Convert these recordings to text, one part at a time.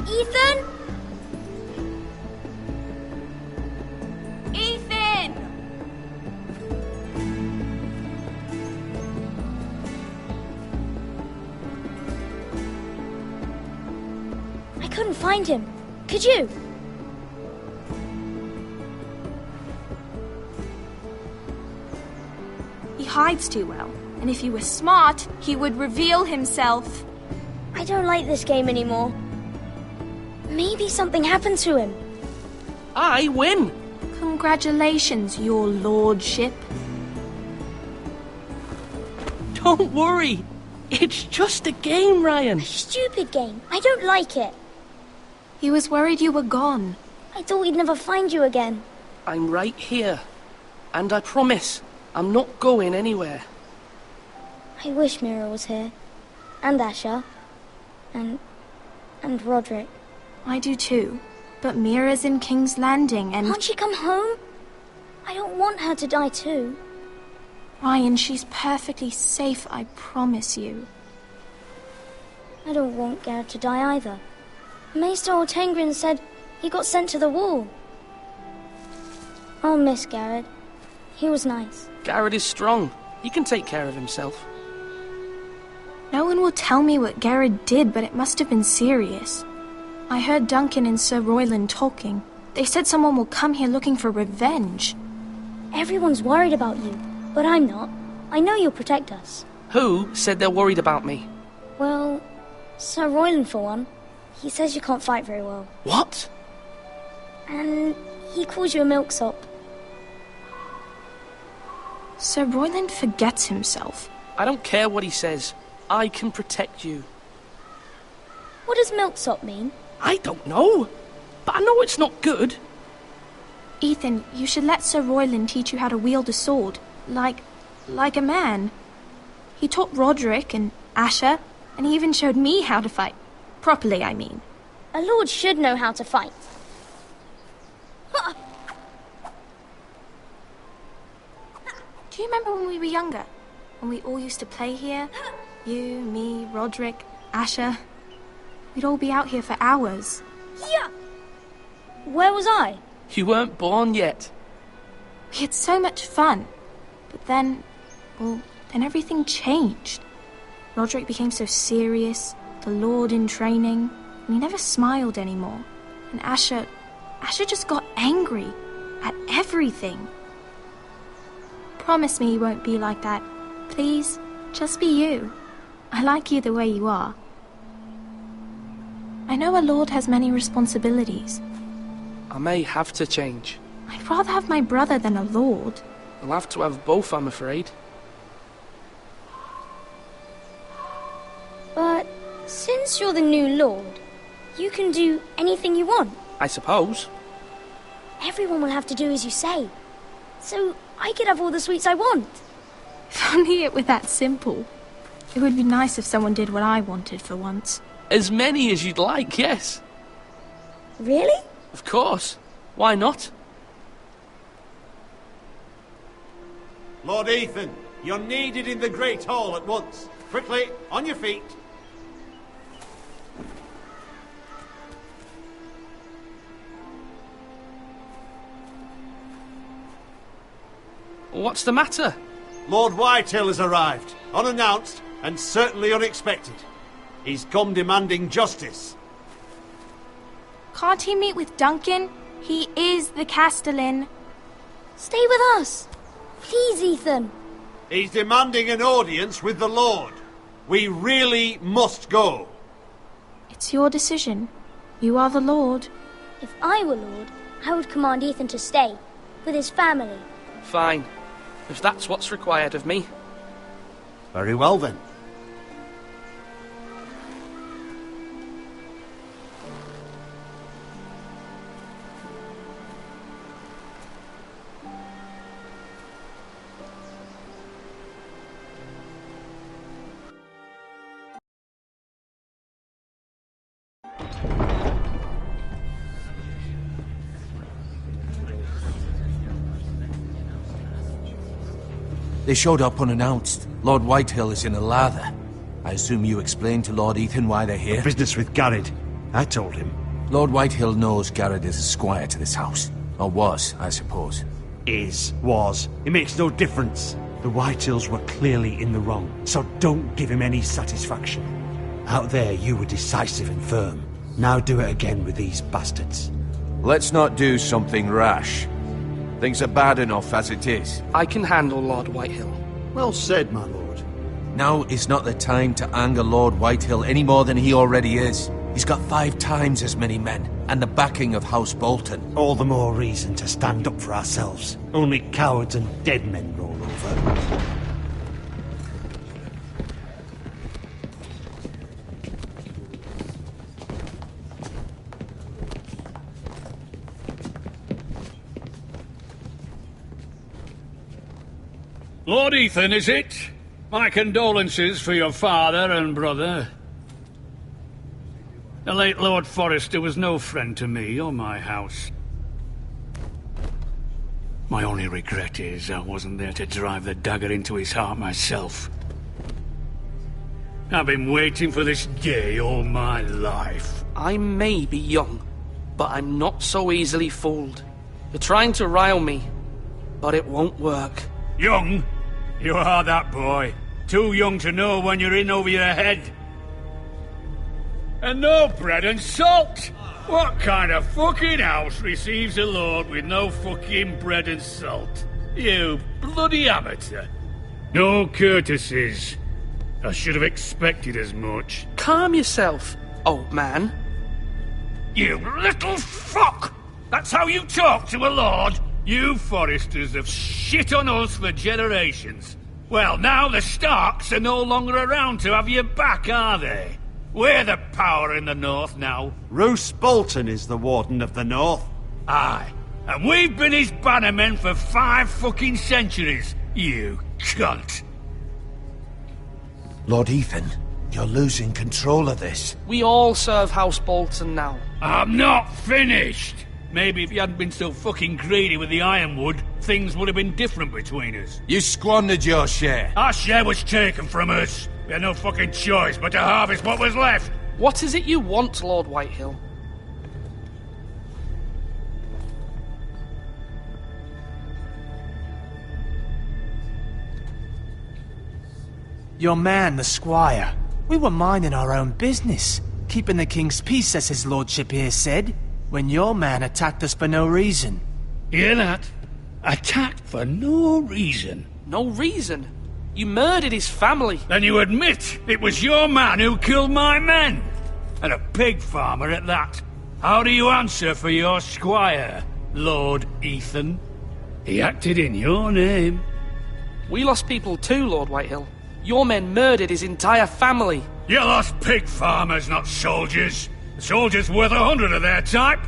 Ethan? Ethan! I couldn't find him. Could you? He hides too well, and if he were smart, he would reveal himself. I don't like this game anymore. Maybe something happened to him. I win! Congratulations, your lordship. Don't worry. It's just a game, Ryan. A stupid game. I don't like it. He was worried you were gone. I thought we'd never find you again. I'm right here. And I promise, I'm not going anywhere. I wish Mira was here. And Asher. And Roderick. I do too. But Mira's in King's Landing and... Can't she come home? I don't want her to die too. Ryan, she's perfectly safe, I promise you. I don't want Garrett to die either. Maester Ortengrin said he got sent to the wall. I'll miss Garrett. He was nice. Garrett is strong. He can take care of himself. No one will tell me what Garrett did, but it must have been serious. I heard Duncan and Sir Royland talking. They said someone will come here looking for revenge. Everyone's worried about you, but I'm not. I know you'll protect us. Who said they're worried about me? Well, Sir Royland for one. He says you can't fight very well. What? And he calls you a milksop. Sir Royland forgets himself. I don't care what he says. I can protect you. What does milksop mean? I don't know. But I know it's not good. Ethan, you should let Sir Royland teach you how to wield a sword. Like a man. He taught Roderick and Asher, and he even showed me how to fight. Properly, I mean. A lord should know how to fight. Do you remember when we were younger? When we all used to play here? You, me, Roderick, Asher. We'd all be out here for hours. Yeah. Where was I? You weren't born yet. We had so much fun. But then everything changed. Roderick became so serious, the Lord in training, and he never smiled anymore. And Asher just got angry at everything. Promise me you won't be like that. Please, just be you. I like you the way you are. I know a lord has many responsibilities. I may have to change. I'd rather have my brother than a lord. I'll have to have both, I'm afraid. But since you're the new lord, you can do anything you want. I suppose. Everyone will have to do as you say. So I could have all the sweets I want. If only it were that simple. It would be nice if someone did what I wanted for once. As many as you'd like, yes. Really? Of course. Why not? Lord Ethan, you're needed in the Great Hall at once. Quickly, on your feet. What's the matter? Lord Whitehill has arrived, unannounced and certainly unexpected. He's come demanding justice. Can't he meet with Duncan? He is the Castellan. Stay with us. Please, Ethan. He's demanding an audience with the Lord. We really must go. It's your decision. You are the Lord. If I were Lord, I would command Ethan to stay, with his family. Fine. If that's what's required of me. Very well then. They showed up unannounced. Lord Whitehill is in a lather. I assume you explained to Lord Ethan why they're here? Business with Garrett. I told him. Lord Whitehill knows Garrett is a squire to this house. Or was, I suppose. Was. It makes no difference. The Whitehills were clearly in the wrong, so don't give him any satisfaction. Out there, you were decisive and firm. Now do it again with these bastards. Let's not do something rash. Things are bad enough as it is. I can handle Lord Whitehill. Well said, my lord. Now is not the time to anger Lord Whitehill any more than he already is. He's got 5 times as many men, and the backing of House Bolton. All the more reason to stand up for ourselves. Only cowards and dead men roll over. Lord Ethan, is it? My condolences for your father and brother. The late Lord Forrester was no friend to me or my house. My only regret is I wasn't there to drive the dagger into his heart myself. I've been waiting for this day all my life. I may be young, but I'm not so easily fooled. You're trying to rile me, but it won't work. Young? You are that boy. Too young to know when you're in over your head. And no bread and salt! What kind of fucking house receives a lord with no fucking bread and salt? You bloody amateur. No courtesies. I should have expected as much. Calm yourself, old man. You little fuck! That's how you talk to a lord? You Forresters have shit on us for generations. Well, now the Starks are no longer around to have your back, are they? We're the power in the north now. Roose Bolton is the Warden of the North. Aye. And we've been his bannermen for 5 fucking centuries, you cunt. Lord Ethan, you're losing control of this. We all serve House Bolton now. I'm not finished. Maybe if you hadn't been so fucking greedy with the ironwood, things would have been different between us. You squandered your share. Our share was taken from us. We had no fucking choice but to harvest what was left. What is it you want, Lord Whitehill? Your man, the squire. We were minding our own business, keeping the king's peace, as his lordship here said, when your man attacked us for no reason. Hear that? Attacked for no reason. No reason? You murdered his family. Then you admit it was your man who killed my men. And a pig farmer at that. How do you answer for your squire, Lord Ethan? He acted in your name. We lost people too, Lord Whitehill. Your men murdered his entire family. You lost pig farmers, not soldiers. The soldiers worth 100 of their type.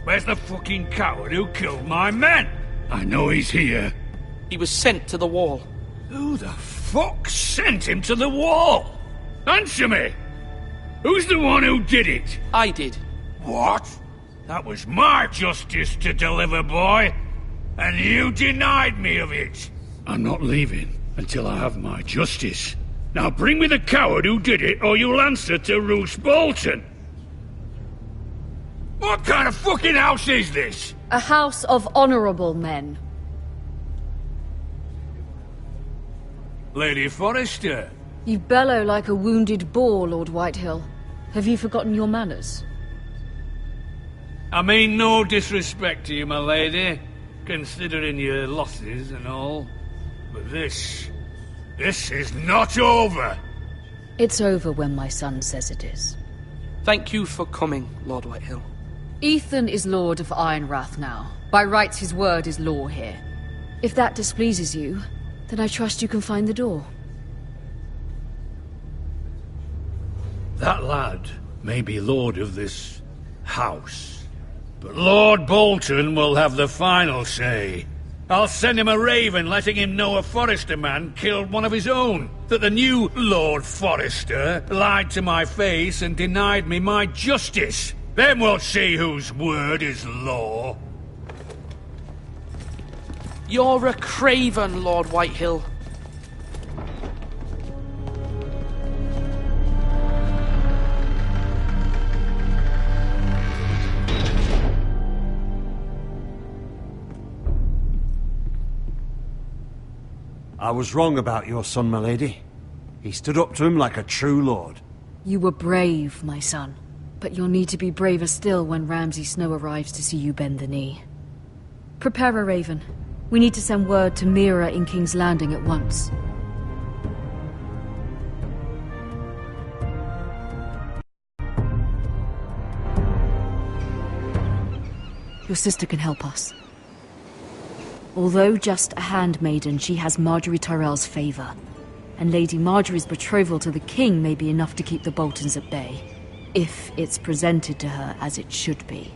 Where's the fucking coward who killed my men? I know he's here. He was sent to the wall. Who the fuck sent him to the wall? Answer me! Who's the one who did it? I did. What? That was my justice to deliver, boy. And you denied me of it. I'm not leaving until I have my justice. Now bring me the coward who did it, or you'll answer to Roose Bolton. What kind of fucking house is this? A house of honorable men. Lady Forrester. You bellow like a wounded boar, Lord Whitehill. Have you forgotten your manners? I mean no disrespect to you, my lady, considering your losses and all. But this is not over. It's over when my son says it is. Thank you for coming, Lord Whitehill. Ethan is Lord of Ironrath now. By rights, his word is law here. If that displeases you, then I trust you can find the door. That lad may be lord of this house, but Lord Bolton will have the final say. I'll send him a raven letting him know a Forrester man killed one of his own, that the new Lord Forrester lied to my face and denied me my justice. Then we'll see whose word is law. You're a craven, Lord Whitehill. was wrong about your son, my lady. He stood up to him like a true lord. You were brave, my son. But you'll need to be braver still when Ramsay Snow arrives to see you bend the knee. Prepare a raven. We need to send word to Mira in King's Landing at once. Your sister can help us. Although just a handmaiden, she has Marjorie Tyrell's favor. And Lady Marjorie's betrothal to the king may be enough to keep the Boltons at bay, if it's presented to her as it should be.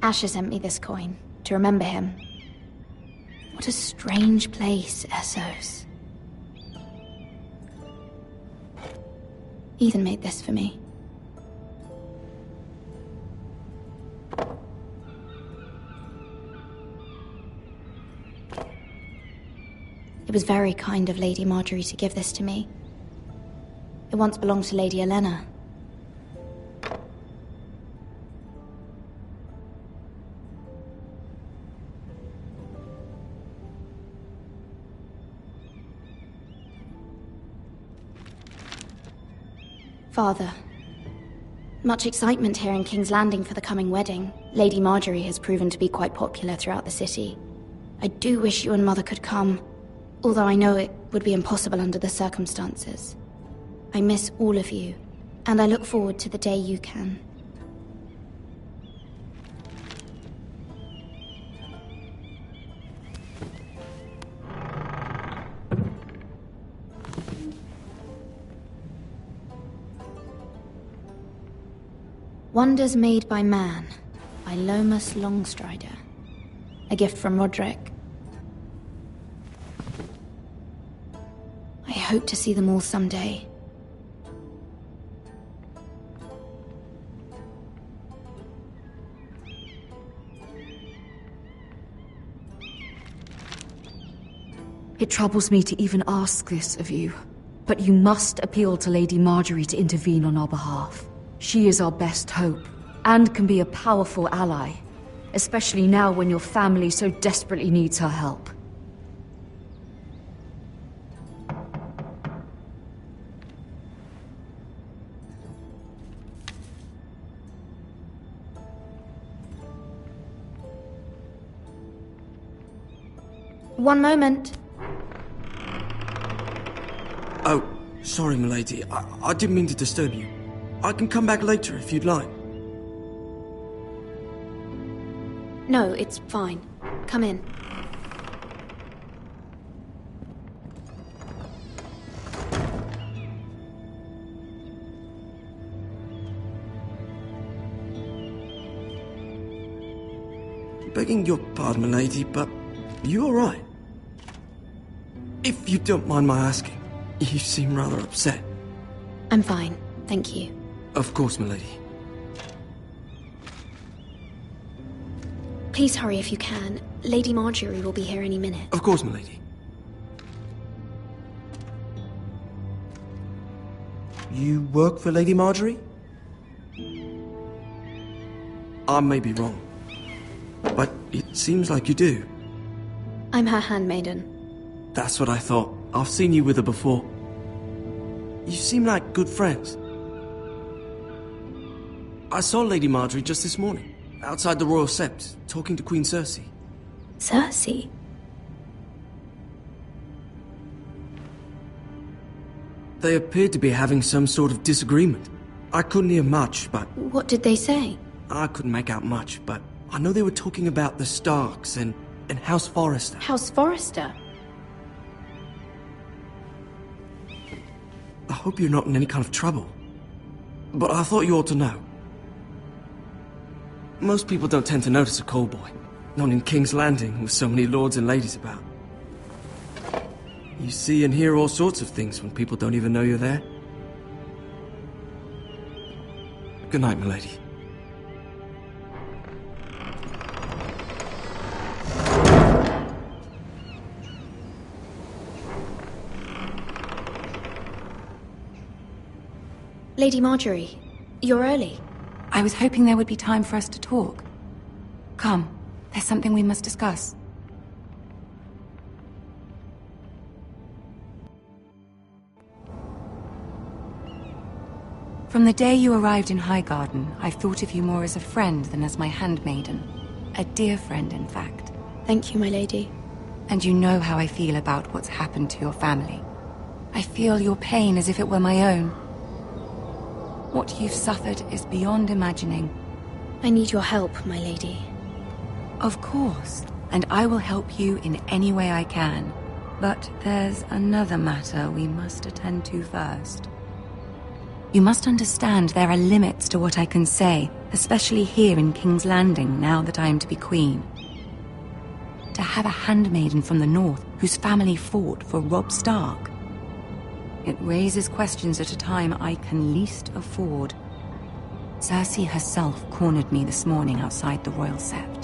Asher sent me this coin, to remember him. What a strange place, Essos. Ethan made this for me. It was very kind of Lady Marjorie to give this to me. It once belonged to Lady Elena. Father, much excitement here in King's Landing for the coming wedding. Lady Marjorie has proven to be quite popular throughout the city. I do wish you and Mother could come, although I know it would be impossible under the circumstances. I miss all of you, and I look forward to the day you can. Wonders Made by Man, by Lomas Longstrider. A gift from Roderick. I hope to see them all someday. It troubles me to even ask this of you, but you must appeal to Lady Marjorie to intervene on our behalf. She is our best hope, and can be a powerful ally, especially now when your family so desperately needs her help. One moment. Oh, sorry, milady. I didn't mean to disturb you. I can come back later if you'd like. No, it's fine. Come in. Begging your pardon, milady, but you alright? If you don't mind my asking, you seem rather upset. I'm fine, thank you. Of course, milady. Please hurry if you can. Lady Marjorie will be here any minute. Of course, milady. You work for Lady Marjorie? I may be wrong, but it seems like you do. I'm her handmaiden. That's what I thought. I've seen you with her before. You seem like good friends. I saw Lady Marjorie just this morning, outside the Royal Sept, talking to Queen Cersei. Cersei? They appeared to be having some sort of disagreement. I couldn't hear much, but... What did they say? I couldn't make out much, but I know they were talking about the Starks and House Forrester. House Forrester? I hope you're not in any kind of trouble. But I thought you ought to know. Most people don't tend to notice a callboy, not in King's Landing with so many lords and ladies about. You see and hear all sorts of things when people don't even know you're there. Good night, milady. Lady Marjorie, you're early. I was hoping there would be time for us to talk. Come, there's something we must discuss. From the day you arrived in Highgarden, I've thought of you more as a friend than as my handmaiden. A dear friend, in fact. Thank you, my lady. And you know how I feel about what's happened to your family. I feel your pain as if it were my own. What you've suffered is beyond imagining. I need your help, my lady. Of course, and I will help you in any way I can. But there's another matter we must attend to first. You must understand there are limits to what I can say, especially here in King's Landing, now that I am to be queen. To have a handmaiden from the north whose family fought for Robb Stark. It raises questions at a time I can least afford. Cersei herself cornered me this morning outside the Royal Sept.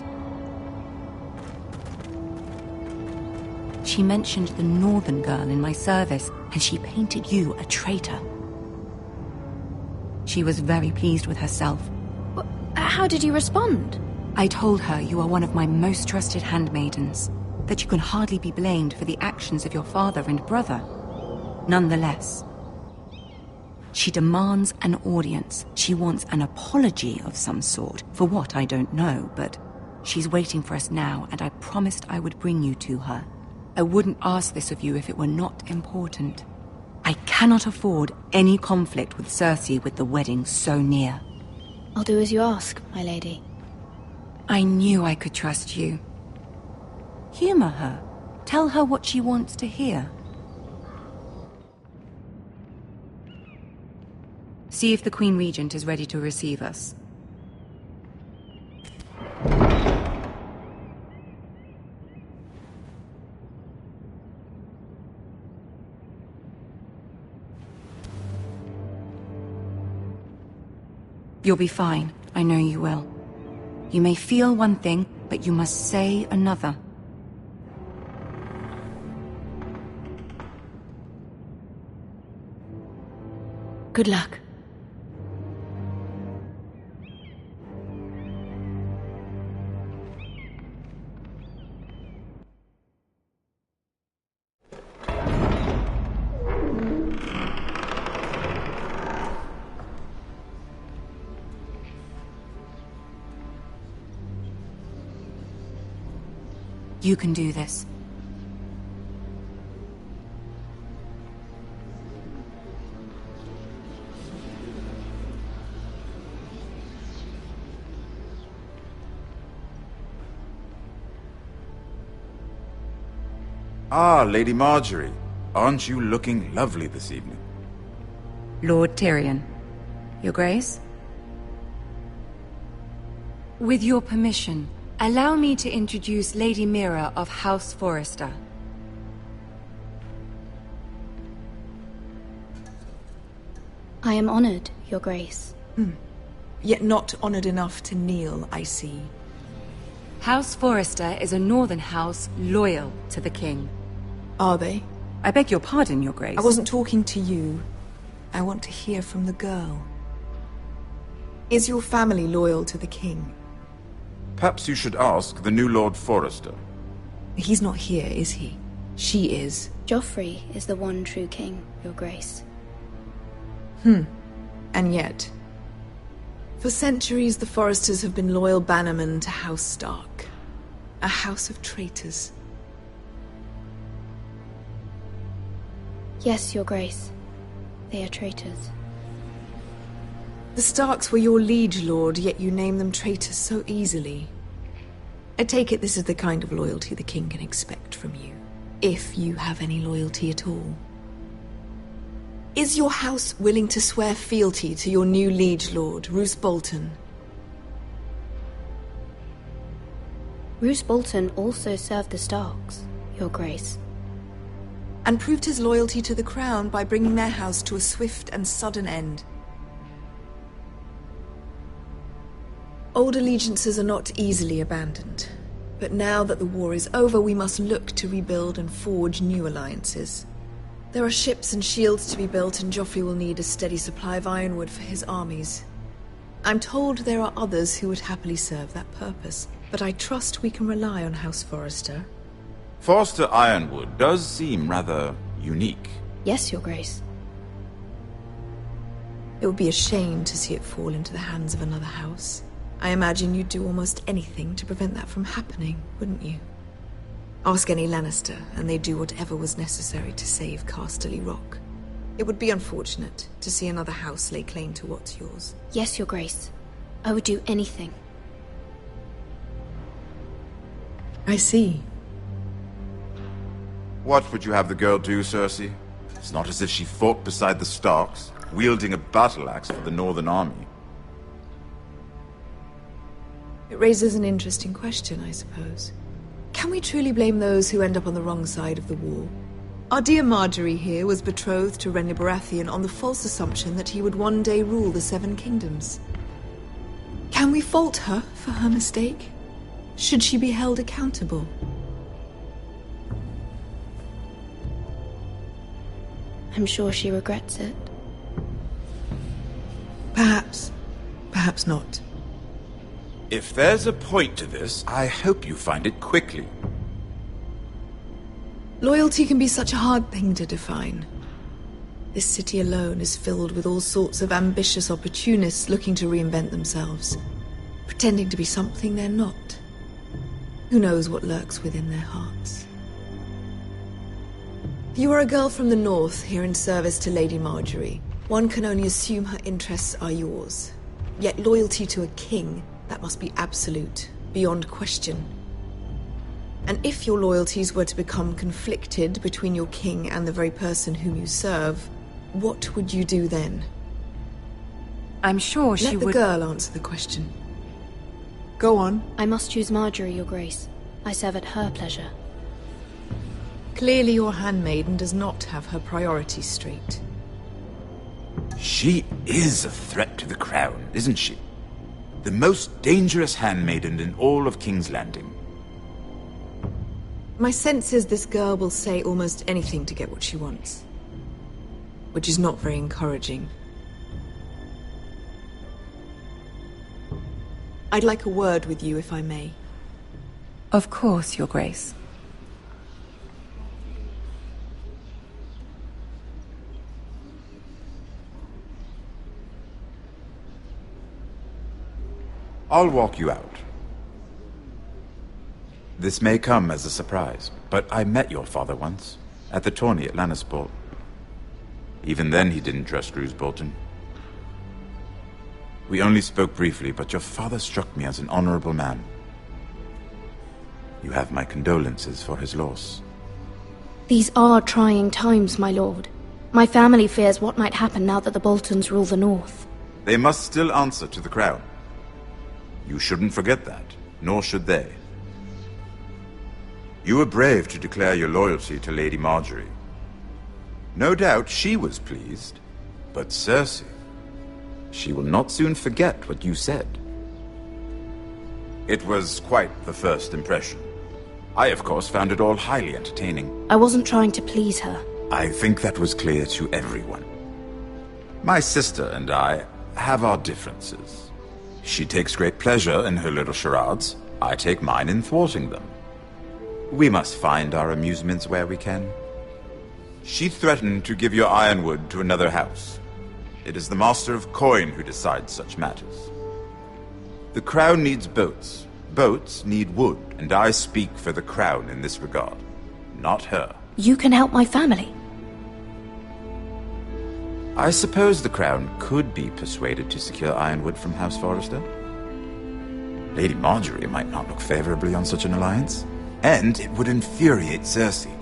She mentioned the northern girl in my service, and she painted you a traitor. She was very pleased with herself. How did you respond? I told her you are one of my most trusted handmaidens, that you can hardly be blamed for the actions of your father and brother. Nonetheless, she demands an audience. She wants an apology of some sort, for what I don't know, but she's waiting for us now, and I promised I would bring you to her. I wouldn't ask this of you if it were not important. I cannot afford any conflict with Cersei with the wedding so near. I'll do as you ask, my lady. I knew I could trust you. Humor her. Tell her what she wants to hear. See if the Queen Regent is ready to receive us. You'll be fine. I know you will. You may feel one thing, but you must say another. Good luck. You can do this. Ah, Lady Marjorie. Aren't you looking lovely this evening? Lord Tyrion. Your Grace? With your permission, allow me to introduce Lady Mira of House Forrester. I am honored, Your Grace. Yet not honored enough to kneel, I see. House Forrester is a northern house loyal to the king. Are they? I beg your pardon, Your Grace. I wasn't talking to you. I want to hear from the girl. Is your family loyal to the king? Perhaps you should ask the new Lord Forrester. He's not here, is he? She is. Joffrey is the one true king, Your Grace. And yet, for centuries the Forresters have been loyal bannermen to House Stark. A house of traitors. Yes, Your Grace. They are traitors. The Starks were your liege lord, yet you name them traitors so easily. I take it this is the kind of loyalty the king can expect from you, if you have any loyalty at all. Is your house willing to swear fealty to your new liege lord, Roose Bolton? Roose Bolton also served the Starks, Your Grace. And proved his loyalty to the crown by bringing their house to a swift and sudden end. Old allegiances are not easily abandoned, but now that the war is over, we must look to rebuild and forge new alliances. There are ships and shields to be built, and Joffrey will need a steady supply of ironwood for his armies. I'm told there are others who would happily serve that purpose, but I trust we can rely on House Forrester. Forster Ironwood does seem rather unique. Yes, Your Grace. It would be a shame to see it fall into the hands of another house. I imagine you'd do almost anything to prevent that from happening, wouldn't you? Ask any Lannister, and they'd do whatever was necessary to save Casterly Rock. It would be unfortunate to see another house lay claim to what's yours. Yes, Your Grace. I would do anything. I see. What would you have the girl do, Cersei? It's not as if she fought beside the Starks, wielding a battle axe for the Northern Army. It raises an interesting question, I suppose. Can we truly blame those who end up on the wrong side of the war? Our dear Marjorie here was betrothed to Renly Baratheon on the false assumption that he would one day rule the Seven Kingdoms. Can we fault her for her mistake? Should she be held accountable? I'm sure she regrets it. Perhaps. Perhaps not. If there's a point to this, I hope you find it quickly. Loyalty can be such a hard thing to define. This city alone is filled with all sorts of ambitious opportunists looking to reinvent themselves, pretending to be something they're not. Who knows what lurks within their hearts? You are a girl from the north, here in service to Lady Marjorie. One can only assume her interests are yours. Yet loyalty to a king, that must be absolute, beyond question. And if your loyalties were to become conflicted between your king and the very person whom you serve, what would you do then? I'm sure she would... Let the girl answer the question. Go on. I must choose Marjorie, Your Grace. I serve at her pleasure. Clearly your handmaiden does not have her priorities straight. She is a threat to the crown, isn't she? The most dangerous handmaiden in all of King's Landing. My sense is this girl will say almost anything to get what she wants. Which is not very encouraging. I'd like a word with you, if I may. Of course, Your Grace. I'll walk you out. This may come as a surprise, but I met your father once, at the tourney at Lannisport. Even then he didn't trust Roose Bolton. We only spoke briefly, but your father struck me as an honorable man. You have my condolences for his loss. These are trying times, my lord. My family fears what might happen now that the Boltons rule the north. They must still answer to the crown. You shouldn't forget that, nor should they. You were brave to declare your loyalty to Lady Marjorie. No doubt she was pleased, but Cersei, she will not soon forget what you said. It was quite the first impression. I, of course, found it all highly entertaining. I wasn't trying to please her. I think that was clear to everyone. My sister and I have our differences. She takes great pleasure in her little charades. I take mine in thwarting them. We must find our amusements where we can. She threatened to give your ironwood to another house. It is the Master of Coin who decides such matters. The crown needs boats. Boats need wood, and I speak for the crown in this regard, not her. You can help my family. I suppose the crown could be persuaded to secure ironwood from House Forrester. Lady Marjorie might not look favorably on such an alliance, and it would infuriate Cersei.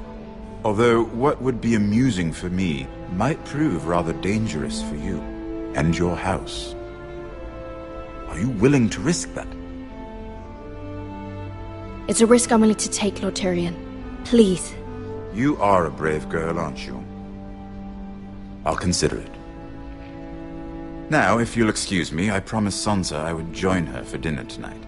Although what would be amusing for me might prove rather dangerous for you and your house. Are you willing to risk that? It's a risk I'm willing to take, Lord Tyrion. Please. You are a brave girl, aren't you? I'll consider it. Now, if you'll excuse me, I promised Sansa I would join her for dinner tonight.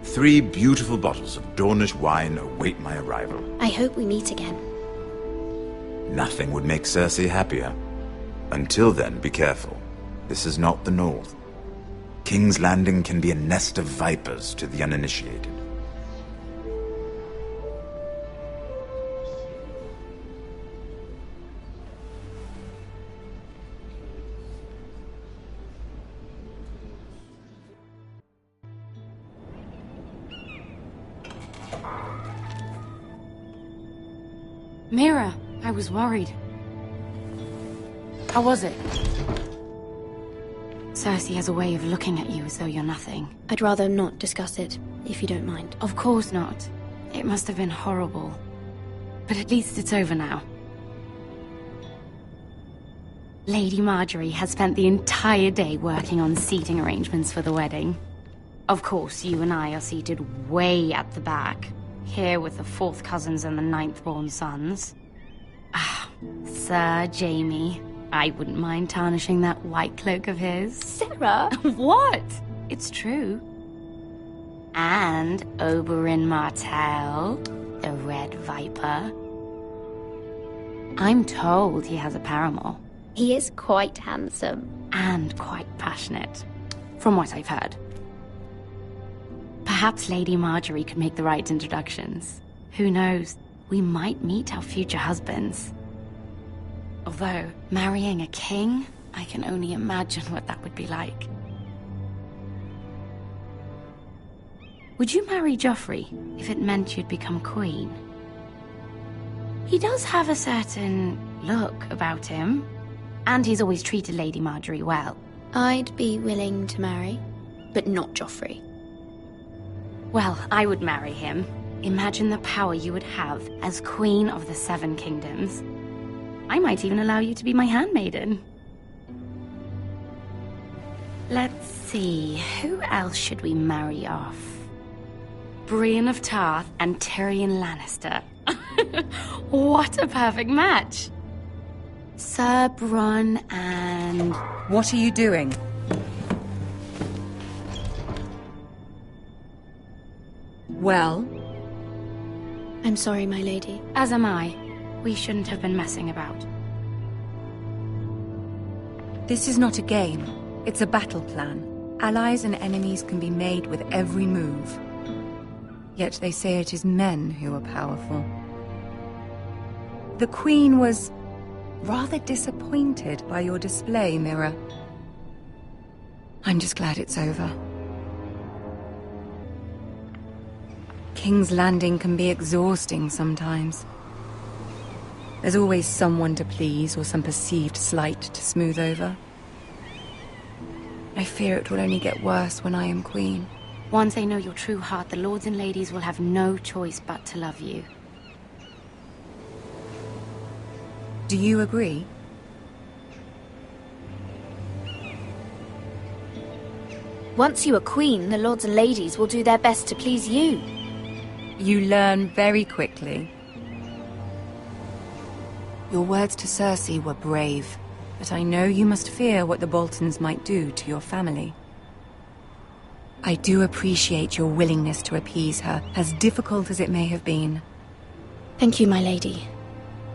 3 beautiful bottles of Dornish wine await my arrival. I hope we meet again. Nothing would make Cersei happier. Until then, be careful. This is not the North. King's Landing can be a nest of vipers to the uninitiated. Mira, I was worried. How was it? Cersei has a way of looking at you as though you're nothing. I'd rather not discuss it, if you don't mind. Of course not. It must have been horrible. But at least it's over now. Lady Marjorie has spent the entire day working on seating arrangements for the wedding. Of course, you and I are seated way at the back, here with the 4th cousins and the 9th-born sons. Ah, Sir Jaime. I wouldn't mind tarnishing that white cloak of his. Sarah! What? It's true. And Oberyn Martell, the Red Viper. I'm told he has a paramour. He is quite handsome. And quite passionate, from what I've heard. Perhaps Lady Marjorie could make the right introductions. Who knows? We might meet our future husbands. Although, marrying a king, I can only imagine what that would be like. Would you marry Joffrey if it meant you'd become queen? He does have a certain look about him, and he's always treated Lady Marjorie well. I'd be willing to marry, but not Joffrey. Well, I would marry him. Imagine the power you would have as Queen of the 7 Kingdoms. I might even allow you to be my handmaiden. Let's see, who else should we marry off? Brienne of Tarth and Tyrion Lannister. What a perfect match! Sir Bronn and... What are you doing? Well? I'm sorry, my lady. As am I. We shouldn't have been messing about. This is not a game. It's a battle plan. Allies and enemies can be made with every move. Yet they say it is men who are powerful. The Queen was rather disappointed by your display, Mira. I'm just glad it's over. King's Landing can be exhausting sometimes. There's always someone to please or some perceived slight to smooth over. I fear it will only get worse when I am queen. Once they know your true heart, the lords and ladies will have no choice but to love you. Do you agree? Once you are queen, the lords and ladies will do their best to please you. You learn very quickly. Your words to Cersei were brave, but I know you must fear what the Boltons might do to your family. I do appreciate your willingness to appease her, as difficult as it may have been. Thank you, my lady.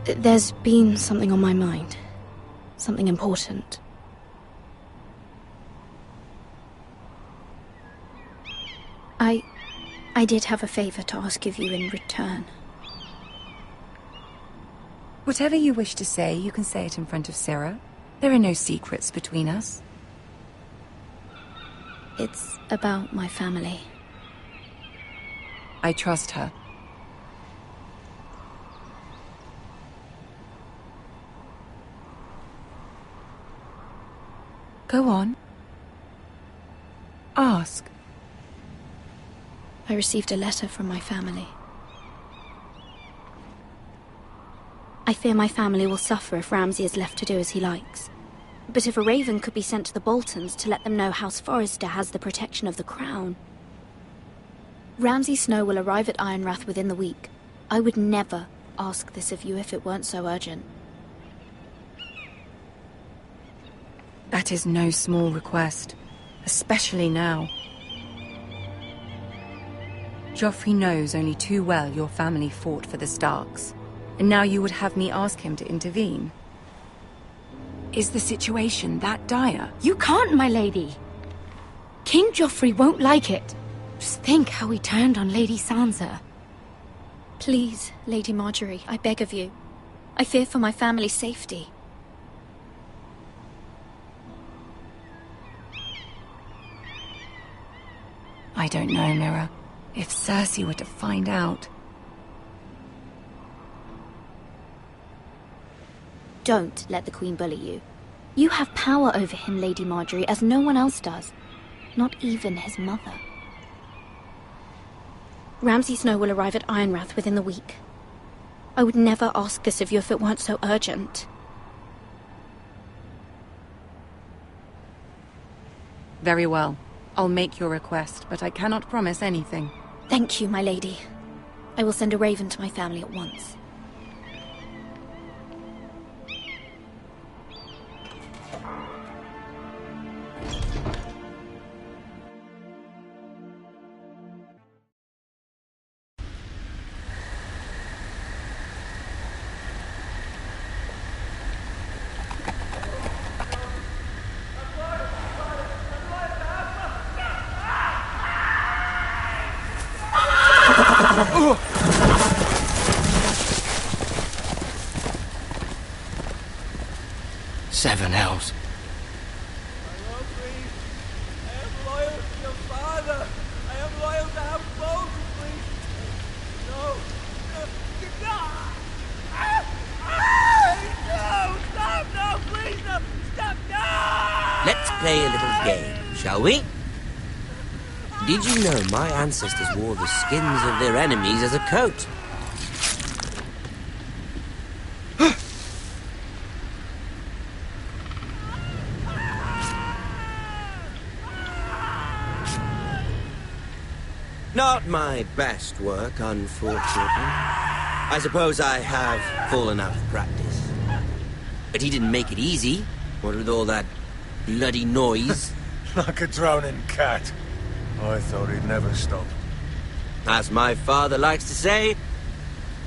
There's been something on my mind. Something important. I did have a favor to ask of you in return. Whatever you wish to say, you can say it in front of Sarah. There are no secrets between us. It's about my family. I trust her. Go on. Ask. I received a letter from my family. I fear my family will suffer if Ramsay is left to do as he likes. But if a raven could be sent to the Boltons to let them know House Forrester has the protection of the crown. Ramsay Snow will arrive at Ironrath within the week. I would never ask this of you if it weren't so urgent. That is no small request, especially now. Joffrey knows only too well your family fought for the Starks, and now you would have me ask him to intervene. Is the situation that dire? You can't, my lady. King Joffrey won't like it. Just think how he turned on Lady Sansa. Please, Lady Marjorie, I beg of you. I fear for my family's safety. I don't know, Mira. If Cersei were to find out... Don't let the Queen bully you. You have power over him, Lady Marjorie, as no one else does. Not even his mother. Ramsay Snow will arrive at Ironrath within the week. I would never ask this of you if it weren't so urgent. Very well. I'll make your request, but I cannot promise anything. Thank you, my lady. I will send a raven to my family at once. Seven hells. I am loyal to your father. I am loyal to House Bolton, please. No. No, stop, no, please, no. Stop, no! Let's play a little game, shall we? Did you know my ancestors wore the skins of their enemies as a coat? Not my best work, unfortunately. I suppose I have fallen out of practice. But he didn't make it easy, what with all that bloody noise. Like a drowning cat. I thought he'd never stop. As my father likes to say,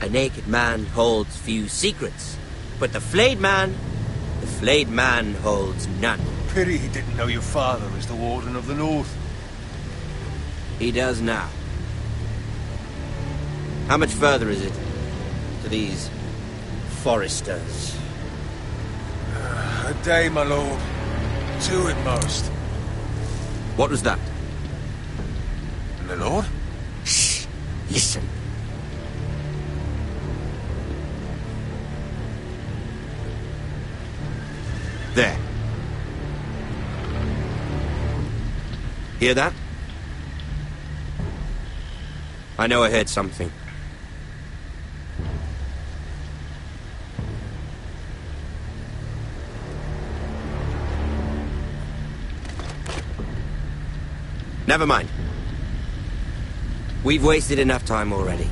a naked man holds few secrets. But the flayed man holds none. Pity he didn't know your father is the Warden of the North. He does now. How much further is it to these foresters? A day, my lord. 2 at most. What was that? My lord? Shh! Listen. There. Hear that? I know I heard something. Never mind. We've wasted enough time already.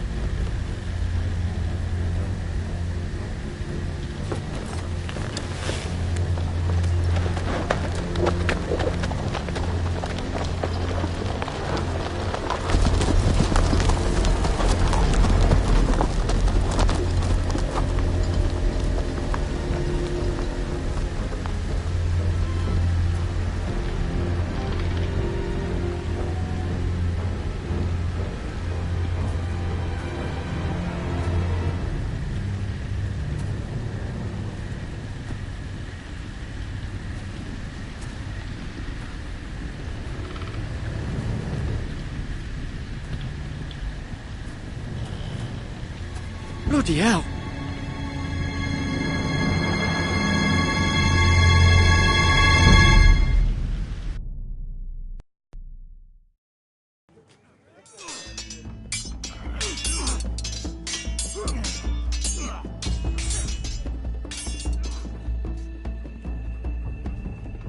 Bloody hell!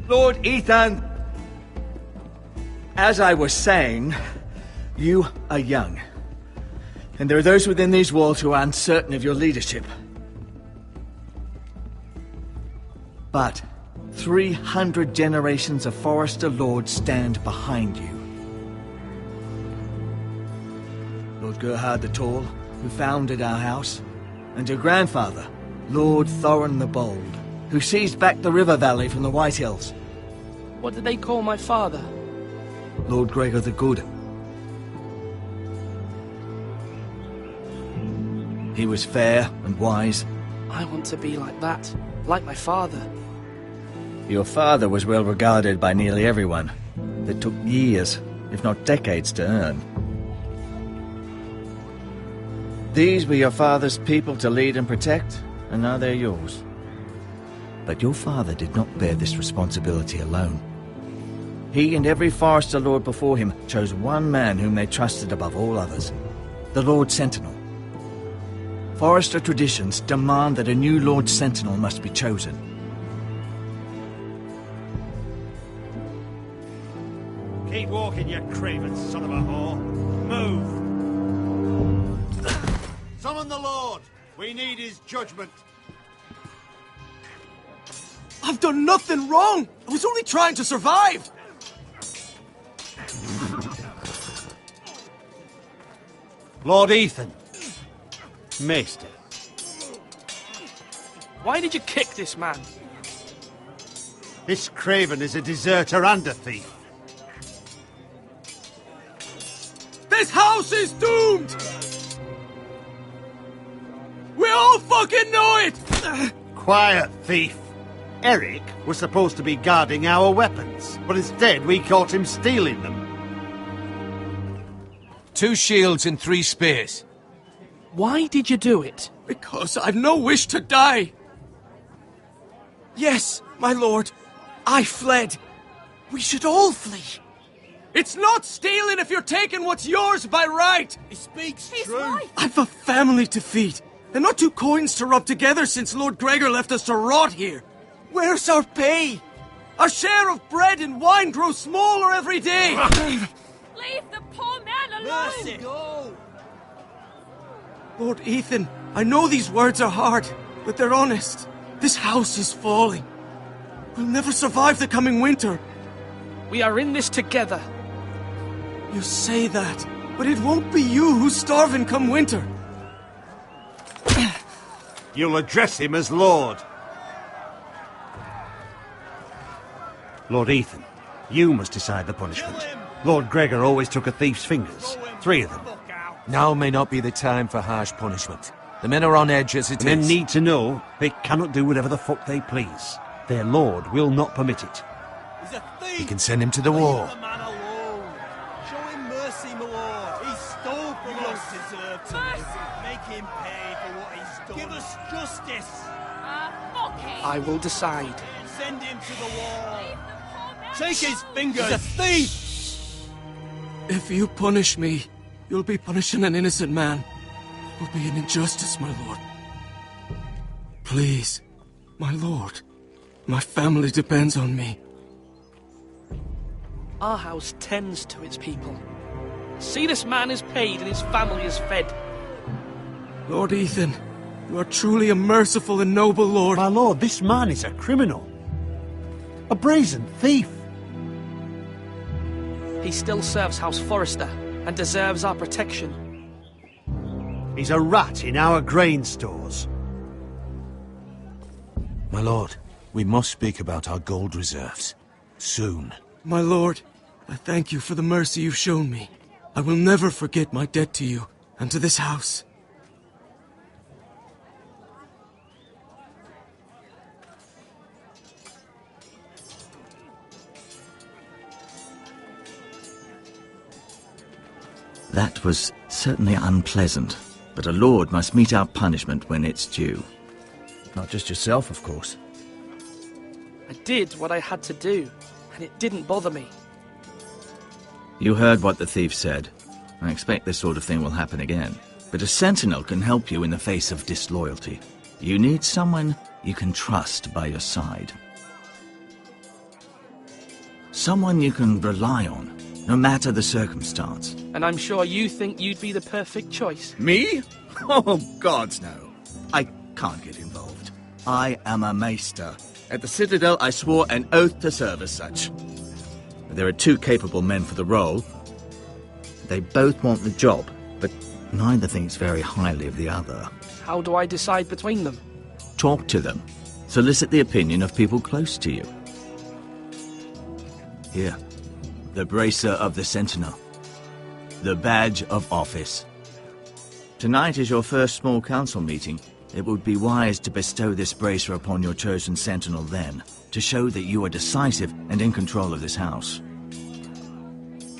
Lord Ethan, as I was saying, you are young. And there are those within these walls who are uncertain of your leadership. But 300 generations of Forester Lords stand behind you. Lord Gerhard the Tall, who founded our house, and your grandfather, Lord Thorin the Bold, who seized back the river valley from the White Hills. What did they call my father? Lord Gregor the Good. He was fair and wise. I want to be like that, like my father. Your father was well regarded by nearly everyone. It took years, if not decades, to earn. These were your father's people to lead and protect, and now they're yours. But your father did not bear this responsibility alone. He and every Forester Lord before him chose one man whom they trusted above all others, the Lord Sentinel. Forester traditions demand that a new Lord Sentinel must be chosen. Keep walking, you craven son of a whore. Move! Summon the Lord! We need his judgment. I've done nothing wrong! I was only trying to survive! Lord Ethan. Maester. Why did you kick this man? This craven is a deserter and a thief. This house is doomed! We all fucking know it! Quiet, thief. Eric was supposed to be guarding our weapons, but instead we caught him stealing them. 2 shields and 3 spears. Why did you do it? Because I've no wish to die. Yes, my lord, I fled. We should all flee. It's not stealing if you're taking what's yours by right. He speaks true. I've a family to feed, and not 2 coins to rub together since Lord Gregor left us to rot here. Where's our pay? Our share of bread and wine grows smaller every day. Leave the poor man alone! Mercy. Go! Lord Ethan, I know these words are hard, but they're honest. This house is falling. We'll never survive the coming winter. We are in this together. You say that, but it won't be you who's starving come winter. You'll address him as Lord. Lord Ethan, you must decide the punishment. Lord Gregor always took a thief's fingers. 3 of them. Now may not be the time for harsh punishment. The men are on edge as it is. Men need to know they cannot do whatever the fuck they please. Their lord will not permit it. He's a thief! We can send him to the war. Leave the man alone. Show him mercy, my lord. He stole from us. Deserve to live. Make him pay for what he's done. Give us justice. I will decide. Send him to the wall. Take his fingers. He's a thief! If you punish me, you'll be punishing an innocent man. It will be an injustice, my lord. Please, my lord. My family depends on me. Our house tends to its people. See, this man is paid and his family is fed. Lord Ethan, you are truly a merciful and noble lord. My lord, this man is a criminal. A brazen thief. He still serves House Forrester and deserves our protection. He's a rat in our grain stores. My lord, we must speak about our gold reserves. Soon. My lord, I thank you for the mercy you've shown me. I will never forget my debt to you and to this house. That was certainly unpleasant, but a lord must mete out punishment when it's due. Not just yourself, of course. I did what I had to do, and it didn't bother me. You heard what the thief said. I expect this sort of thing will happen again. But a sentinel can help you in the face of disloyalty. You need someone you can trust by your side. Someone you can rely on, no matter the circumstance. And I'm sure you think you'd be the perfect choice. Me? Oh, gods no. I can't get involved. I am a maester. At the Citadel, I swore an oath to serve as such. There are 2 capable men for the role. They both want the job, but Neither thinks very highly of the other. How do I decide between them? Talk to them. Solicit the opinion of people close to you. Here. The bracer of the Sentinel. The badge of office. Tonight is your first small council meeting. It would be wise to bestow this bracer upon your chosen Sentinel then, to show that you are decisive and in control of this house.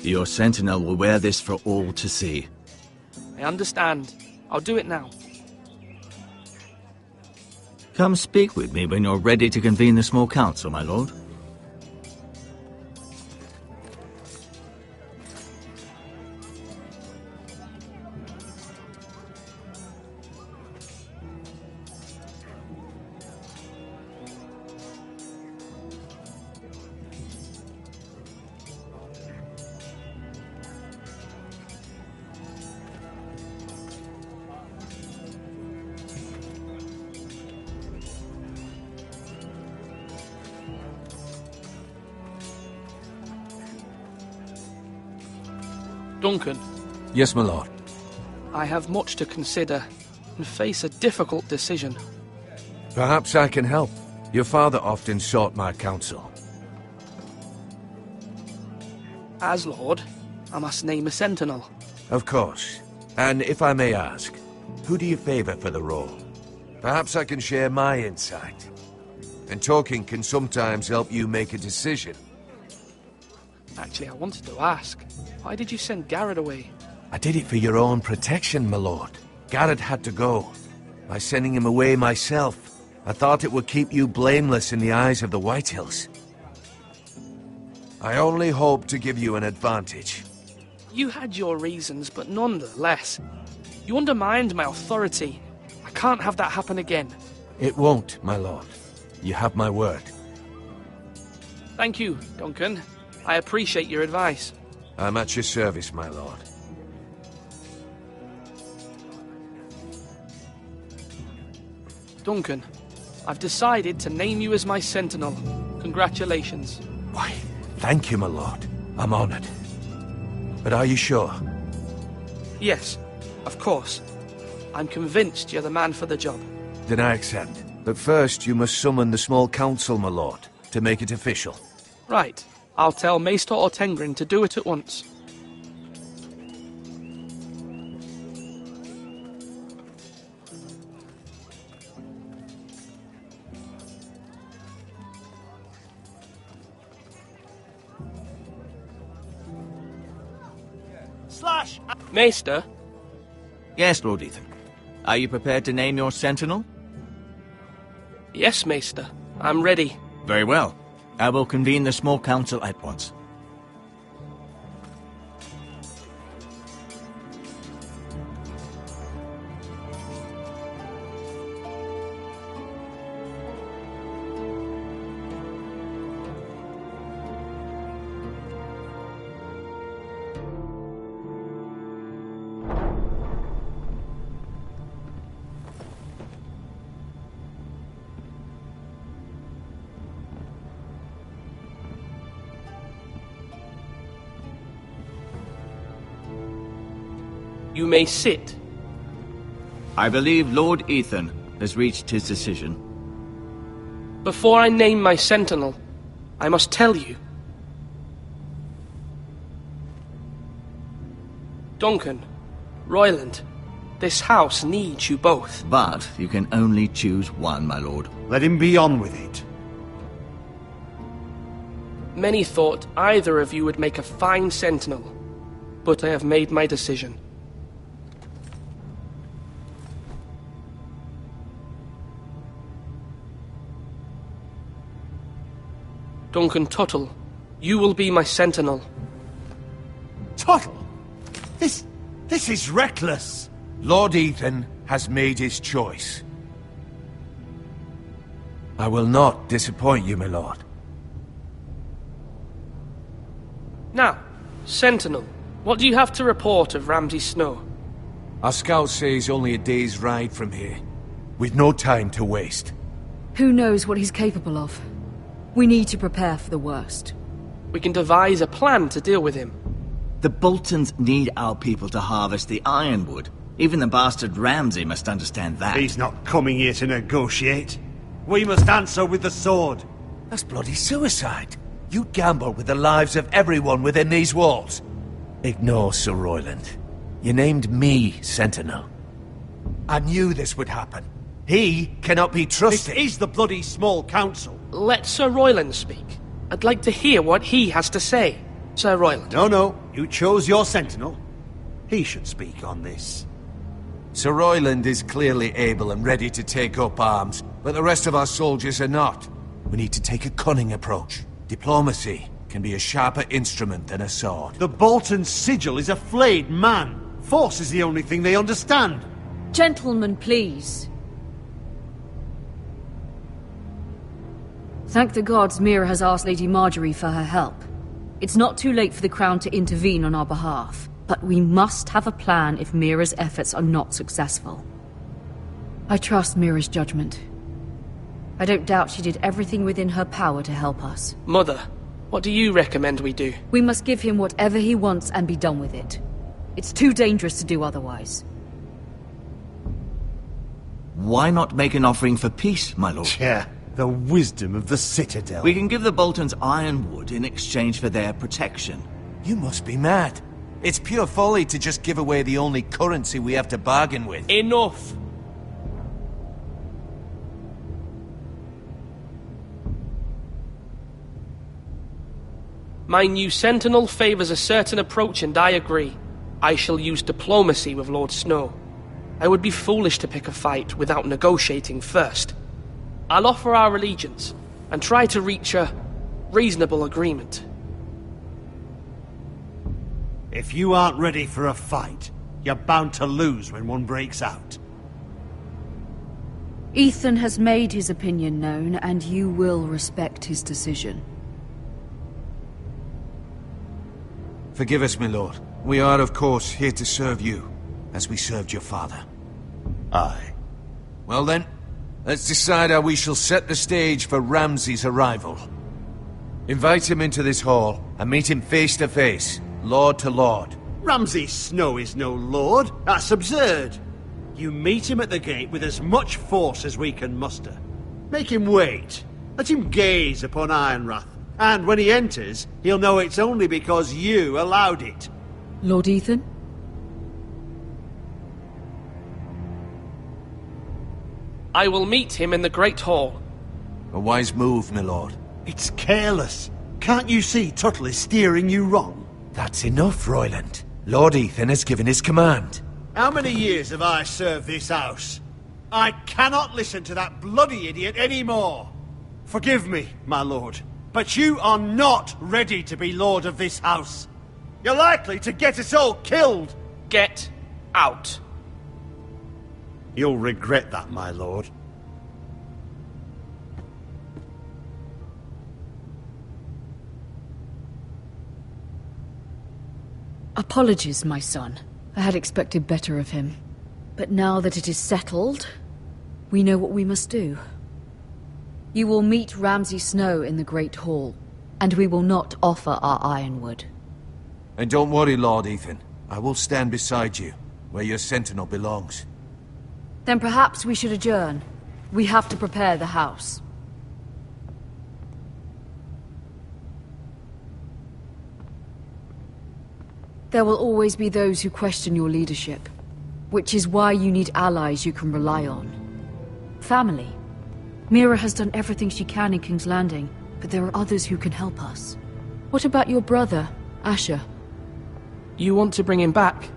Your Sentinel will wear this for all to see. I understand. I'll do it now. Come speak with me when you're ready to convene the small council, my lord. Duncan. Yes, my lord. I have much to consider and face a difficult decision. Perhaps I can help. Your father often sought my counsel. As Lord, I must name a sentinel. Of course. And if I may ask, who do you favor for the role? Perhaps I can share my insight. And talking can sometimes help you make a decision. Actually, I wanted to ask, why did you send Garrett away? I did it for your own protection, my lord. Garrett had to go. By sending him away myself, I thought it would keep you blameless in the eyes of the Whitehills. I only hope to give you an advantage. You had your reasons, but nonetheless, you undermined my authority. I can't have that happen again. It won't, my lord. You have my word. Thank you, Duncan. I appreciate your advice. I'm at your service, my lord. Duncan, I've decided to name you as my sentinel. Congratulations. Why, thank you, my lord. I'm honored. But are you sure? Yes, of course. I'm convinced you're the man for the job. Then I accept. But first, you must summon the small council, my lord, to make it official. Right. I'll tell Maester Ortengrin to do it at once. Slash! Maester? Yes, Lord Ethan. Are you prepared to name your sentinel? Yes, Maester. I'm ready. Very well. I will convene the small council at once. You may sit. I believe Lord Ethan has reached his decision. Before I name my sentinel, I must tell you. Duncan, Royland, this house needs you both. But you can only choose one, my lord. Let him be on with it. Many thought either of you would make a fine sentinel, but I have made my decision. Duncan Tuttle, you will be my sentinel. Tuttle? This is reckless. Lord Ethan has made his choice. I will not disappoint you, my lord. Now, Sentinel, what do you have to report of Ramsay Snow? Our scouts say he's only a day's ride from here, with no time to waste. Who knows what he's capable of? We need to prepare for the worst. We can devise a plan to deal with him. The Boltons need our people to harvest the ironwood. Even the bastard Ramsay must understand that. He's not coming here to negotiate. We must answer with the sword. That's bloody suicide. You gamble with the lives of everyone within these walls. Ignore Sir Royland. You named me Sentinel. I knew this would happen. He cannot be trusted. This is the bloody small council. Let Sir Royland speak. I'd like to hear what he has to say. Sir Royland. No. You chose your Sentinel. He should speak on this. Sir Royland is clearly able and ready to take up arms, but the rest of our soldiers are not. We need to take a cunning approach. Diplomacy can be a sharper instrument than a sword. The Bolton sigil is a flayed man. Force is the only thing they understand. Gentlemen, please. Thank the gods Mira has asked Lady Marjorie for her help. It's not too late for the Crown to intervene on our behalf, but we must have a plan if Mira's efforts are not successful. I trust Mira's judgment. I don't doubt she did everything within her power to help us. Mother, what do you recommend we do? We must give him whatever he wants and be done with it. It's too dangerous to do otherwise. Why not make an offering for peace, my lord? Yeah, the wisdom of the Citadel. We can give the Boltons ironwood in exchange for their protection. You must be mad. It's pure folly to just give away the only currency we have to bargain with. Enough! My new Sentinel favours a certain approach, and I agree. I shall use diplomacy with Lord Snow. I would be foolish to pick a fight without negotiating first. I'll offer our allegiance, and try to reach a reasonable agreement. If you aren't ready for a fight, you're bound to lose when one breaks out. Ethan has made his opinion known, and you will respect his decision. Forgive us, my lord. We are, of course, here to serve you, as we served your father. Aye. Well then, let's decide how we shall set the stage for Ramsay's arrival. Invite him into this hall, and meet him face to face, lord to lord. Ramsay Snow is no lord. That's absurd. You meet him at the gate with as much force as we can muster. Make him wait. Let him gaze upon Ironrath. And when he enters, he'll know it's only because you allowed it. Lord Ethan? I will meet him in the Great Hall. A wise move, my lord. It's careless. Can't you see Tuttle is steering you wrong? That's enough, Royland. Lord Ethan has given his command. How many years have I served this house? I cannot listen to that bloody idiot anymore. Forgive me, my lord, but you are not ready to be lord of this house. You're likely to get us all killed. Get out. You'll regret that, my lord. Apologies, my son. I had expected better of him. But now that it is settled, we know what we must do. You will meet Ramsay Snow in the Great Hall, and we will not offer our ironwood. And don't worry, Lord Ethan. I will stand beside you, where your sentinel belongs. Then perhaps we should adjourn. We have to prepare the house. There will always be those who question your leadership, which is why you need allies you can rely on. Family. Mira has done everything she can in King's Landing, but there are others who can help us. What about your brother, Asher? You want to bring him back?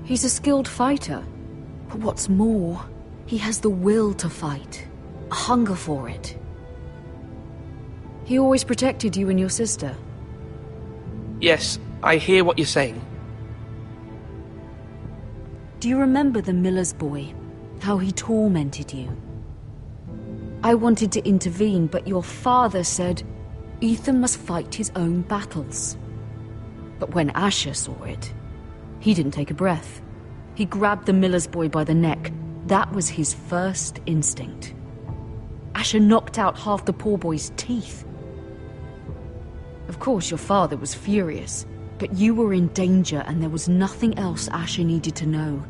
He's a skilled fighter, but what's more, he has the will to fight, a hunger for it. He always protected you and your sister. Yes, I hear what you're saying. Do you remember the miller's boy? How he tormented you? I wanted to intervene, but your father said Ethan must fight his own battles. But when Asher saw it, he didn't take a breath. He grabbed the miller's boy by the neck. That was his first instinct. Asher knocked out half the poor boy's teeth. Of course, your father was furious. But you were in danger and there was nothing else Asher needed to know.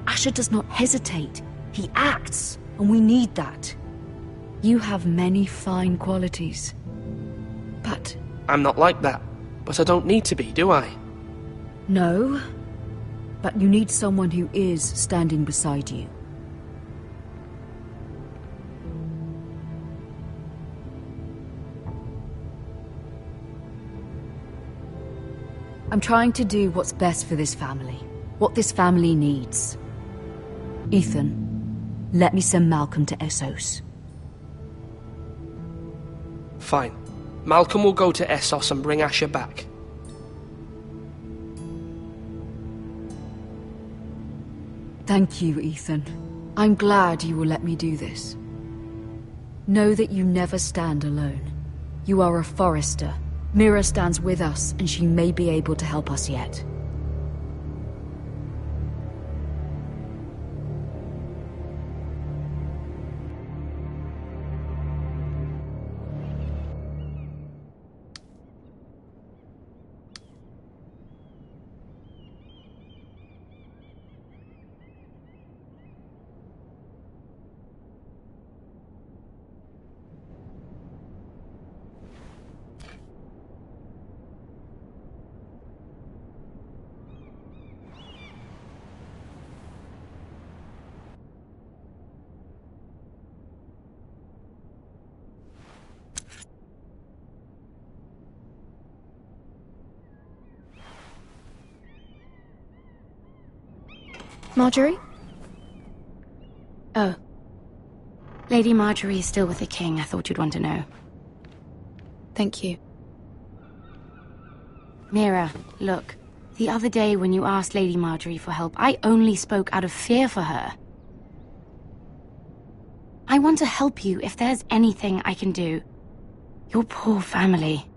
Asher does not hesitate. He acts, and we need that. You have many fine qualities. But... I'm not like that. But I don't need to be, do I? No. But you need someone who is standing beside you. I'm trying to do what's best for this family. What this family needs. Ethan, let me send Malcolm to Essos. Fine. Malcolm will go to Essos and bring Asher back. Thank you, Ethan. I'm glad you will let me do this. Know that you never stand alone. You are a Forester. Mira stands with us, and she may be able to help us yet. Marjorie? Oh. Lady Marjorie is still with the king. I thought you'd want to know. Thank you. Mira, look. The other day when you asked Lady Marjorie for help, I only spoke out of fear for her. I want to help you if there's anything I can do. Your poor family.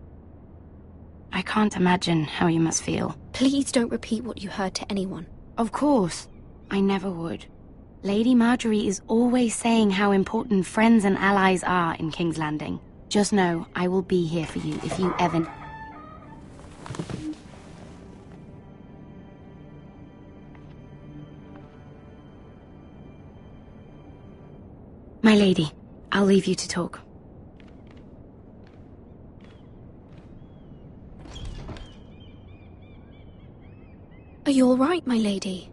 I can't imagine how you must feel. Please don't repeat what you heard to anyone. Of course. I never would. Lady Marjorie is always saying how important friends and allies are in King's Landing. Just know, I will be here for you if you ever... My lady, I'll leave you to talk. Are you all right, my lady?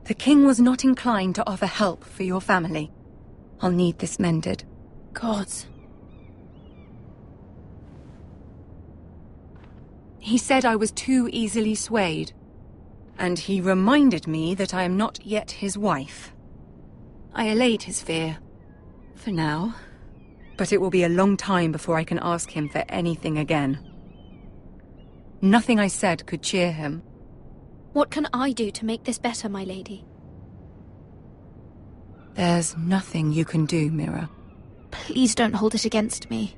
The king was not inclined to offer help for your family. I'll need this mended. Gods. He said I was too easily swayed. And he reminded me that I am not yet his wife. I allayed his fear. For now. But it will be a long time before I can ask him for anything again. Nothing I said could cheer him. What can I do to make this better, my lady? There's nothing you can do, Mira. Please don't hold it against me.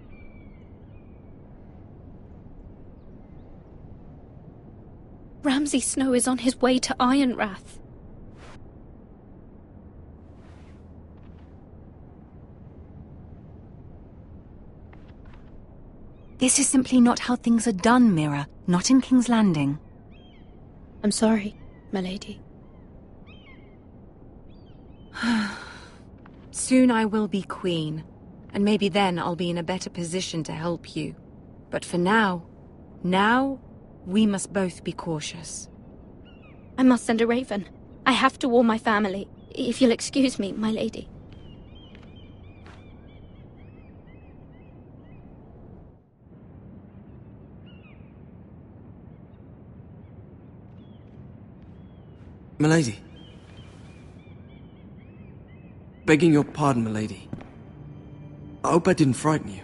Ramsay Snow is on his way to Ironrath. This is simply not how things are done, Mira. Not in King's Landing. I'm sorry, my lady. Soon I will be queen, and maybe then I'll be in a better position to help you. But for now, we must both be cautious. I must send a raven. I have to warn my family. If you'll excuse me, my lady. Milady. Begging your pardon, milady. I hope I didn't frighten you.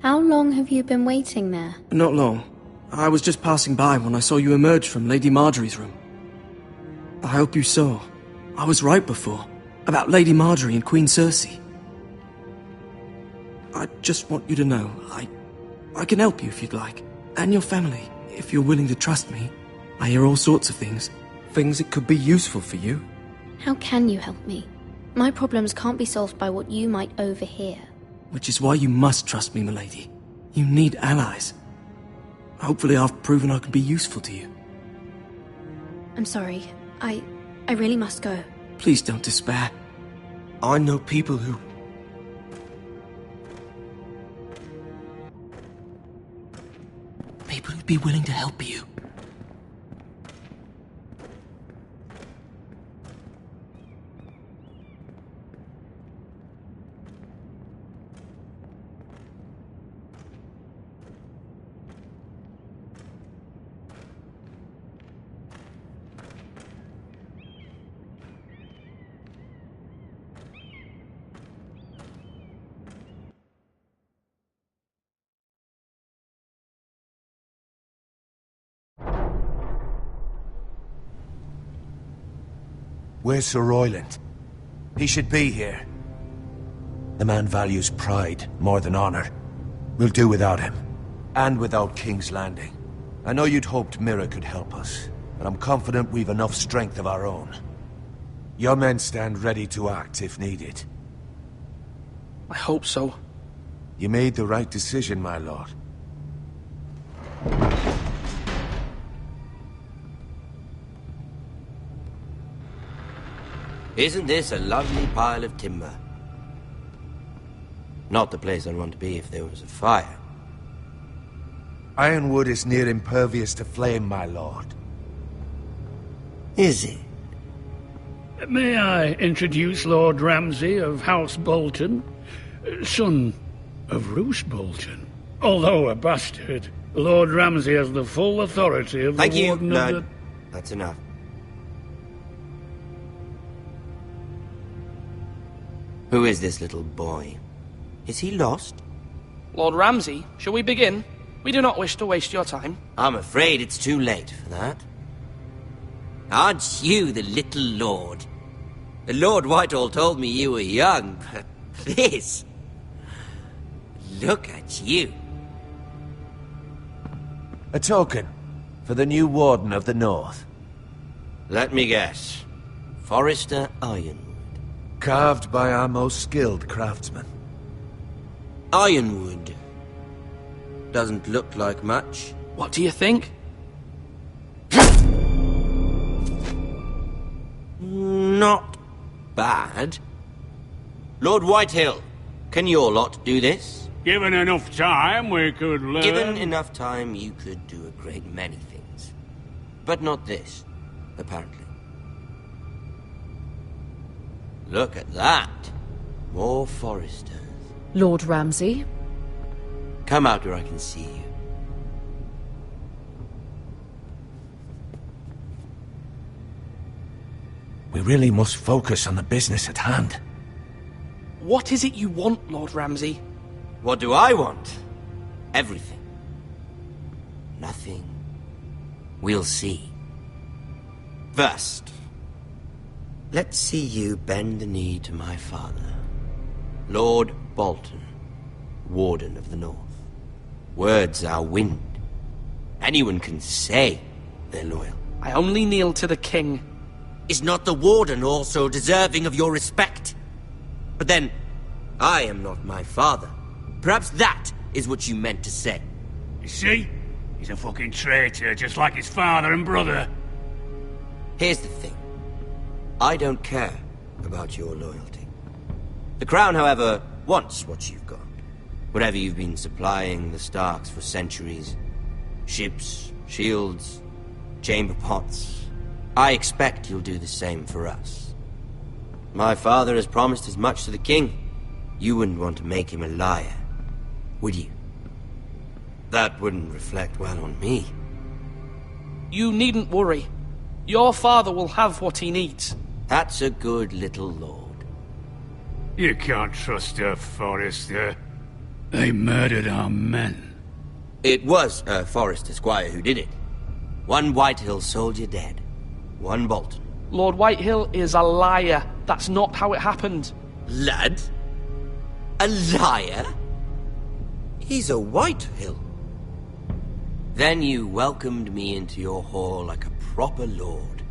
How long have you been waiting there? Not long. I was just passing by when I saw you emerge from Lady Marjorie's room. I hope you saw. I was right before. About Lady Marjorie and Queen Cersei. I just want you to know, I can help you if you'd like. And your family, if you're willing to trust me. I hear all sorts of things. Things that could be useful for you. How can you help me? My problems can't be solved by what you might overhear. Which is why you must trust me, milady. You need allies. Hopefully I've proven I can be useful to you. I'm sorry. I really must go. Please don't despair. I know people who... People who'd be willing to help you. Where's Sir Royland? He should be here. The man values pride more than honor. We'll do without him. And without King's Landing. I know you'd hoped Mira could help us, but I'm confident we've enough strength of our own. Your men stand ready to act if needed. I hope so. You made the right decision, my lord. Isn't this a lovely pile of timber? Not the place I'd want to be if there was a fire. Ironwood is near impervious to flame, my lord. Is it? May I introduce Lord Ramsay of House Bolton, son of Roose Bolton. Although a bastard, Lord Ramsay has the full authority of the Warden of the... That's enough. Who is this little boy? Is he lost? Lord Ramsay, shall we begin? We do not wish to waste your time. I'm afraid it's too late for that. Aren't you the little lord? The Lord Whitehall told me you were young, but this... Look at you. A token for the new Warden of the North. Let me guess. Forrester Ironwood. Carved by our most skilled craftsmen. Ironwood. Doesn't look like much. What do you think? Not bad. Lord Whitehill, can your lot do this? Given enough time, we could learn... Given enough time, you could do a great many things. But not this, apparently. Look at that. More Foresters. Lord Ramsay? Come out where I can see you. We really must focus on the business at hand. What is it you want, Lord Ramsay? What do I want? Everything. Nothing. We'll see. First, let's see you bend the knee to my father, Lord Bolton, Warden of the North. Words are wind. Anyone can say they're loyal. I only kneel to the king. Is not the Warden also deserving of your respect? But then, I am not my father. Perhaps that is what you meant to say. You see? He's a fucking traitor, just like his father and brother. Here's the thing. I don't care about your loyalty. The Crown, however, wants what you've got. Whatever you've been supplying the Starks for centuries. Ships, shields, chamber pots. I expect you'll do the same for us. My father has promised as much to the king. You wouldn't want to make him a liar, would you? That wouldn't reflect well on me. You needn't worry. Your father will have what he needs. That's a good little lord. You can't trust her, Forrester. They murdered our men. It was a Forrester squire who did it. One Whitehill soldier dead. One Bolton. Lord Whitehill is a liar. That's not how it happened. Lad? A liar? He's a Whitehill. Then you welcomed me into your hall like a proper lord,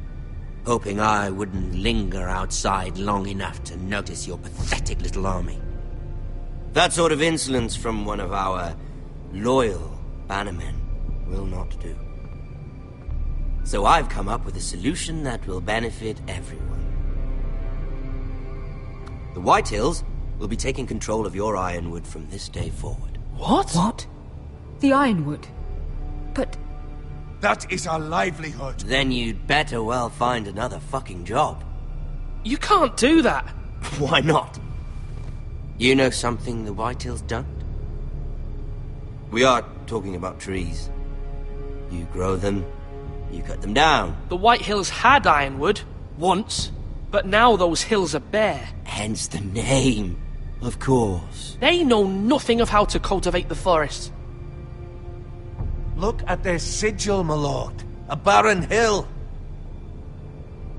hoping I wouldn't linger outside long enough to notice your pathetic little army. That sort of insolence from one of our loyal bannermen will not do. So I've come up with a solution that will benefit everyone. The Whitehills will be taking control of your Ironwood from this day forward. What? What? The Ironwood? But... That is our livelihood. Then you'd better well find another fucking job. You can't do that. Why not? You know something the Whitehills don't? We are talking about trees. You grow them, you cut them down. The Whitehills had Ironwood, once, but now those hills are bare. Hence the name, of course. They know nothing of how to cultivate the forest. Look at their sigil, my lord. A barren hill.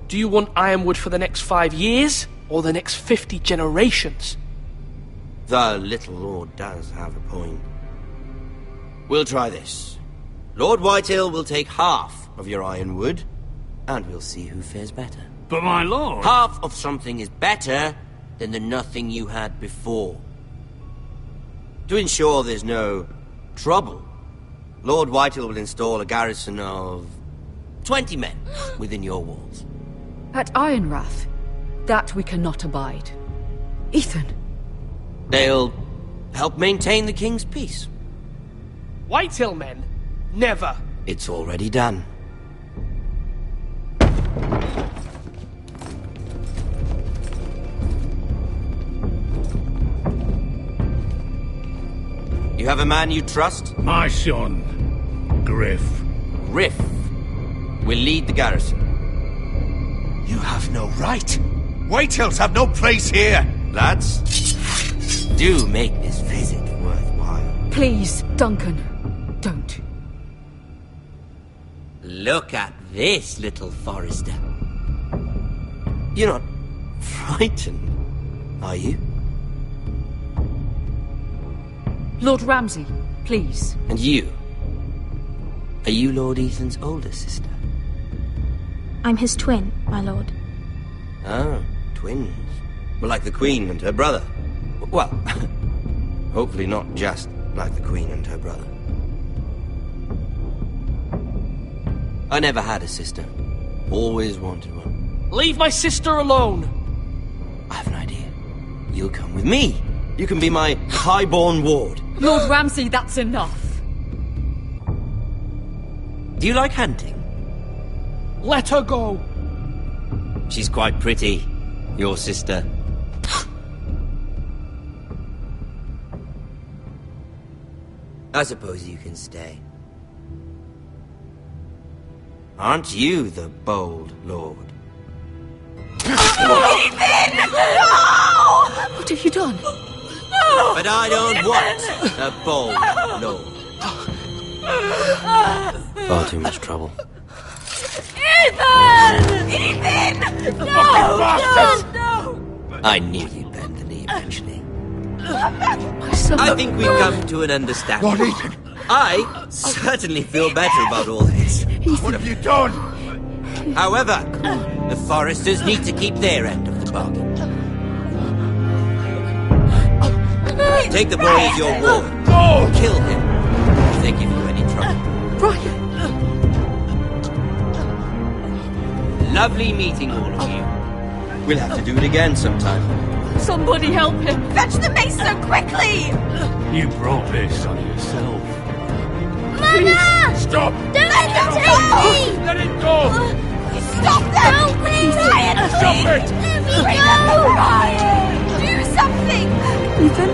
Do you want Ironwood for the next 5 years, or the next 50 generations? The little lord does have a point. We'll try this. Lord Whitehill will take half of your Ironwood, and we'll see who fares better. But my lord... Half of something is better than the nothing you had before. To ensure there's no trouble, Lord Whitehill will install a garrison of 20 men within your walls. At Ironrath? That we cannot abide. Ethan! They'll help maintain the king's peace. Whitehill men? Never. It's already done. You have a man you trust? My son, Griff. Griff will lead the garrison. You have no right. Whitehills have no place here. Lads, do make this visit worthwhile. Please, Duncan, don't. Look at this, little Forester. You're not frightened, are you? Lord Ramsay, please. And you? Are you Lord Ethan's older sister? I'm his twin, my lord. Ah, twins. Well, like the Queen and her brother. Well, hopefully not just like the Queen and her brother. I never had a sister. Always wanted one. Leave my sister alone! I have an idea. You'll come with me. You can be my highborn ward. Lord Ramsay, that's enough. Do you like hunting? Let her go! She's quite pretty, your sister. I suppose you can stay. Aren't you the bold lord? Ethan! No! What have you done? No! But I don't want a bold lord. Far too much trouble. Ethan! Ethan! No! I knew you'd bend the knee eventually. My son. I think we've come to an understanding. Lord Ethan! I certainly feel better about all this. What have you done? However, the Foresters need to keep their end of the bargain. Take the boy as your ward. No! Kill him if they give you any trouble. Brian! Lovely meeting all of you. We'll have to do it again sometime. Somebody help him! Fetch the mace so quickly! You brought this on yourself. Mama! Stop! Don't let him take me! Let it go! Stop them! No, please! Ryan, Stop please! it! Let me go! Ryan! Do something! Ethan?